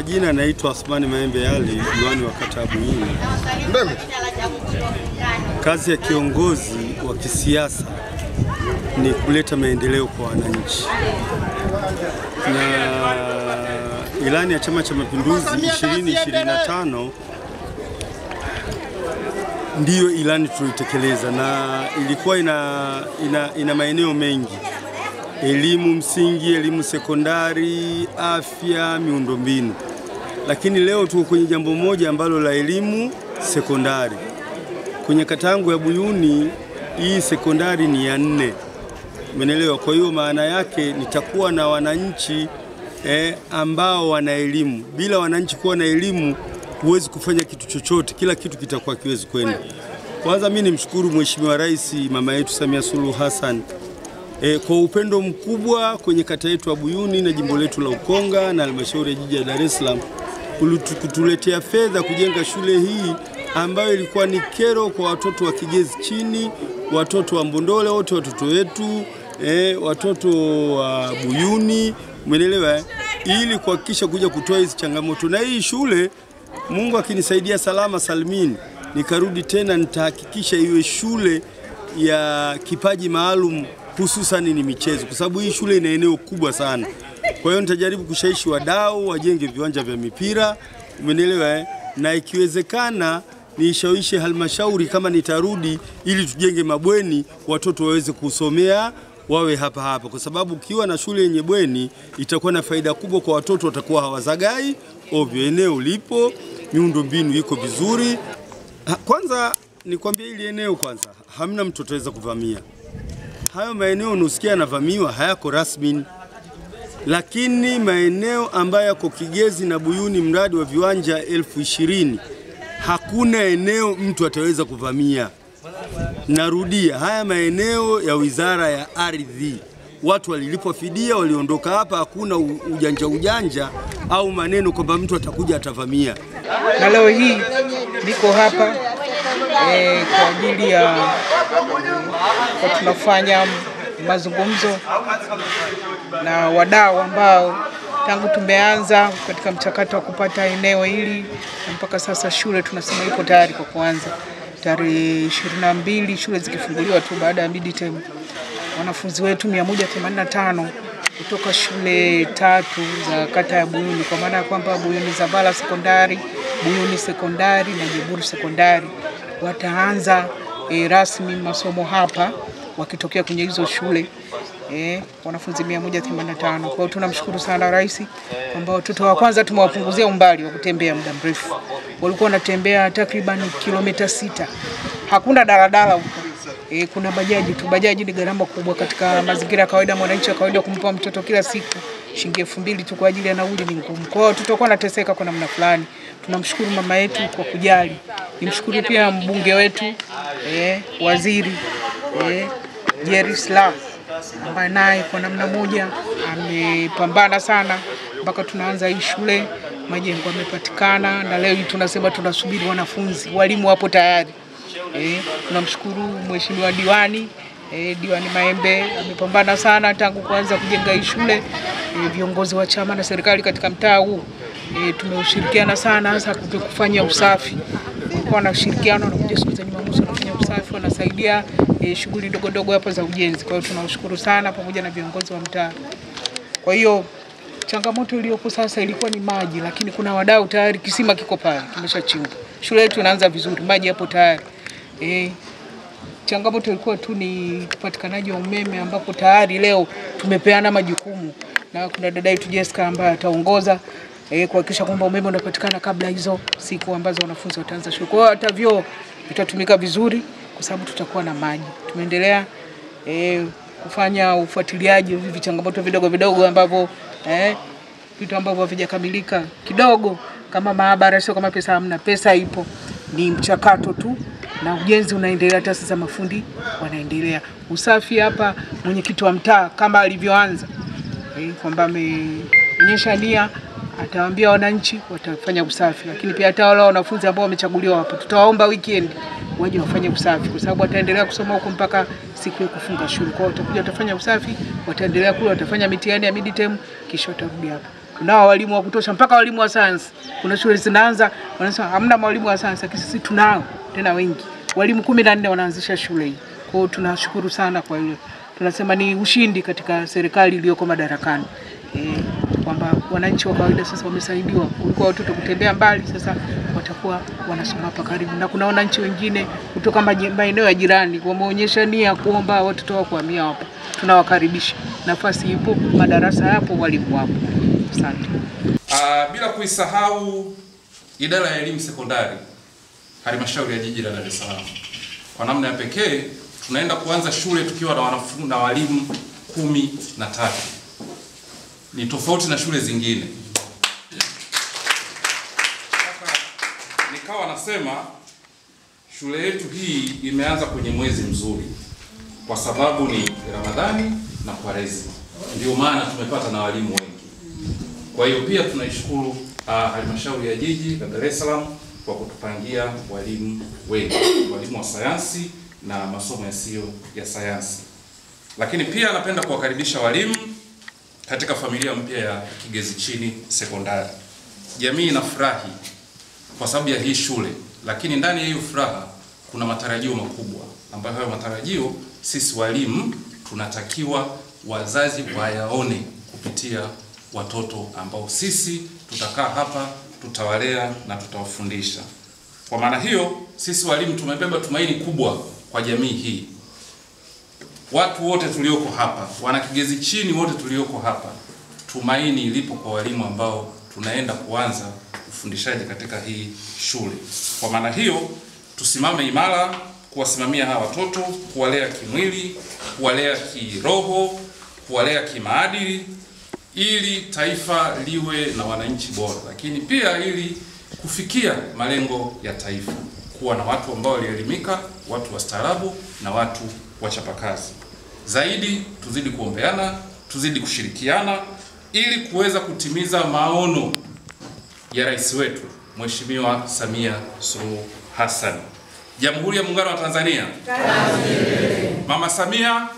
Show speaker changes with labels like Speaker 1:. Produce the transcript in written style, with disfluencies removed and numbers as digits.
Speaker 1: majina naitwa Asmani Maembe Ali, diwani wa kata ya Buyuni. Kazi ya kiongozi wa kisiasa ni kuleta maendeleo kwa wananchi. Na ilani ya Chama cha Mapinduzi 2025 ndiyo ilani tulitekeleza, na ilikuwa ina maeneo mengi: elimu msingi, elimu sekondari, afya, miundombinu. Lakini leo tuko kwenye jambo moja ambalo la elimu sekondari. Kwenye kata yangu ya Buyuni hii sekondari ni ya 4. Umeelewa? Kwa hiyo maana yake nitakuwa na wananchi ambao wana elimu. Bila wananchi kuwa na elimu huwezi kufanya kitu chochote, kila kitu kitakuwa kiwezi kwenda. Kwanza mimi nimshukuru Mheshimiwa Rais mama yetu Samia Suluhu Hassan kwa upendo mkubwa kwenye kata yetu ya Buyuni na jimbo letu la Ukonga na halmashauri ya jiji la Dar es Salaam kutuletea fedha kujenga shule hii ambayo ilikuwa ni kero kwa watoto wa Kigezi chini, watoto wa Mbondole, wote watoto wetu, watoto wa Buyuni, umeelewa, ili kuhakikisha kuja kutoa hizi changamoto. Na hii shule Mungu akinisaidia salama salimini nikarudi tena, nitahakikisha iwe shule ya kipaji maalum, hususan ni michezo, kwa sababu hii shule ina eneo kubwa sana. Kwa hiyo nitajaribu kushawishi wadau wajenge viwanja vya mipira, umeelewa, na ikiwezekana nishawishi halmashauri kama nitarudi, ili tujenge mabweni watoto waweze kusomea wawe hapa, kwa sababu ukiwa na shule yenye bweni itakuwa na faida kubwa kwa watoto, watakuwa hawazagai ovyo. Eneo lipo, miundombinu iko vizuri. Kwanza nikwambie ili eneo kwanza hamna mtu ataweza kuvamia. Hayo maeneo unasikia yanavamiwa hayako rasmi. Lakini maeneo ambayo yako Kigezi na Buyuni, mradi wa viwanja 20,000, hakuna eneo mtu ataweza kuvamia. Narudia, haya maeneo ya Wizara ya Ardhi. Watu walilipwa fidia, waliondoka hapa, hakuna ujanja au maneno kwamba mtu atakuja atavamia.
Speaker 2: Na leo hii niko hapa kwa ajili ya tunafanya mazungumzo na wadau ambao tangu tumeanza katika mchakato wa kupata eneo hili mpaka sasa shule tunasema ipo tayari kwa kuanza. Tarehe 22 shule zikifunguliwa tu baada ya midterm. Wanafunzi wetu 185 kutoka shule 3 za kata ya Buyuni, kwa maana kwamba Buyuni Zabala sekondari, Buyuni sekondari na Jeburu sekondari wataanza rasmi masomo hapa wakitokea kwenye hizo shule. Wanafunzi 185. Kwa hiyo tunamshukuru sana Rais kwamba watoto wa kwanza tumewapunguzia umbali wa kutembea muda mrefu. Walikuwa wanatembea takriban kilomita 6. Hakuna daladala huko. Kuna bajaji tu. Bajaji ni gharama kubwa katika mazingira ya kawaida. Mwananchi wa kawaida kumpa mtoto kila siku shilingi 2,000 tu kwa ajili ya nauli ni ngumu. Kwa hiyo tutakuwa nateseka kwa namna fulani. Tunamshukuru mama yetu kwa kujali. Nimshukuru pia mbunge wetu, waziri Jerry Silaa, ambaye naye kwa namna moja amepambana sana mpaka tunaanza hii shule. Majengo yamepatikana na leo tunasema tunasubiri wanafunzi. Walimu wapo tayari. Tunamshukuru Mheshimiwa Diwani Maembe, amepambana sana tangu kuanza kujenga hii shule. Viongozi wa chama na serikali katika mtaa huu tumeushirikiana sana, hasa kufanya usafi. Kwa na ushirikiano na kuja siku za Jumamosi wanafanya usafi, wanasaidia shughuli ndogo hapa za ujenzi. Kwa hiyo tunawashukuru sana pamoja na viongozi wa mtaa. Kwa hiyo changamoto iliyopo sasa ilikuwa ni maji, lakini kuna wadau tayari, kisima kiko pale kimeshachimbwa. Shule yetu inaanza vizuri, maji hapo tayari. Changamoto ilikuwa tu ni upatikanaji wa umeme, ambapo tayari leo tumepeana majukumu na kuna dada yetu Jessica ambaye ataongoza kuhakikisha kwamba umeme unapatikana kabla hizo siku ambazo wanafunzi wataanza shule. Kwa hiyo hata vyoo vitatumika vizuri kwa sababu tutakuwa na maji. Tumeendelea kufanya ufuatiliaji hivi changamoto vidogo ambavyo vitu ambavyo havijakamilika kidogo, kama maabara, sio kama pesa hamna. Pesa ipo, ni mchakato tu na ujenzi unaendelea. Taasisi za mafundi wanaendelea. Usafi hapa mwenyekiti wa mtaa kama alivyoanza kwamba ameonyesha nia, atawaambia wananchi watafanya usafi, lakini pia hata wale wanafunzi ambao wamechaguliwa hapo tutawaomba weekend waje wafanye usafi, kwa sababu wataendelea kusoma huko mpaka siku ya kufunga shule. Kwa hiyo watakuja watafanya usafi, wataendelea kule, watafanya mitihani ya midterm, kisha watarudi hapa. tunao walimu wa kutosha, mpaka walimu wa sayansi. Kuna shule zinaanza wanasema hamna mwalimu wa sayansi, lakini sisi tunao tena wengi. Walimu 14 wanaanzisha shule hii. Kwa hiyo tunashukuru sana kwa hiyo. Tunasema ni ushindi katika serikali iliyoko madarakani. Kwamba wananchi wa kawaida sasa wamesaidiwa. Kulikuwa watoto kutembea mbali, sasa watakuwa wanasoma hapa karibu. Na kuna wananchi wengine kutoka maeneo ya jirani wameonyesha nia kuomba watoto wao kuhamia hapa. Tunawakaribisha. Nafasi ipo, madarasa yapo, walimu wapo. Asante.
Speaker 3: Bila kuisahau idara ya elimu sekondari halmashauri ya jiji la Dar es Salaam. Kwa namna ya pekee tunaenda kuanza shule tukiwa na wanafunzi na walimu 13. Ni tofauti na shule zingine. Sasa nikawa nasema shule yetu hii imeanza kwenye mwezi mzuri kwa sababu ni Ramadhani na Kwaresima. Ndio maana tumepata na walimu wengi. Kwa hiyo pia tunaishukuru halmashauri ya jiji la Dar es Salaam kwa kutupangia walimu wengi, walimu wa sayansi na masomo yasiyo ya sayansi. Lakini pia napenda kuwakaribisha walimu katika familia mpya ya Kigezi Chini Sekondari. Jamii inafurahi kwa sababu ya hii shule, lakini ndani ya hiyo furaha kuna matarajio makubwa ambayo hayo matarajio sisi walimu tunatakiwa wazazi wayaone kupitia watoto ambao sisi tutakaa hapa, tutawalea na tutawafundisha. Kwa maana hiyo sisi walimu tumebeba tumaini kubwa kwa jamii hii. Watu wote tulioko hapa, wana Kigezi Chini wote tulioko hapa, tumaini lipo kwa walimu ambao tunaenda kuanza ufundishaji katika hii shule. Kwa maana hiyo tusimame imara kuwasimamia hawa watoto, kuwalea kimwili, kuwalea kiroho, kuwalea kimaadili, ili taifa liwe na wananchi bora, lakini pia ili kufikia malengo ya taifa, kuwa na watu ambao walielimika, watu wastaarabu na watu wachapakazi. Zaidi tuzidi kuombeana, tuzidi kushirikiana ili kuweza kutimiza maono ya rais wetu Mheshimiwa Samia Suluhu Hassan. Jamhuri ya Muungano wa Tanzania. Mama Samia.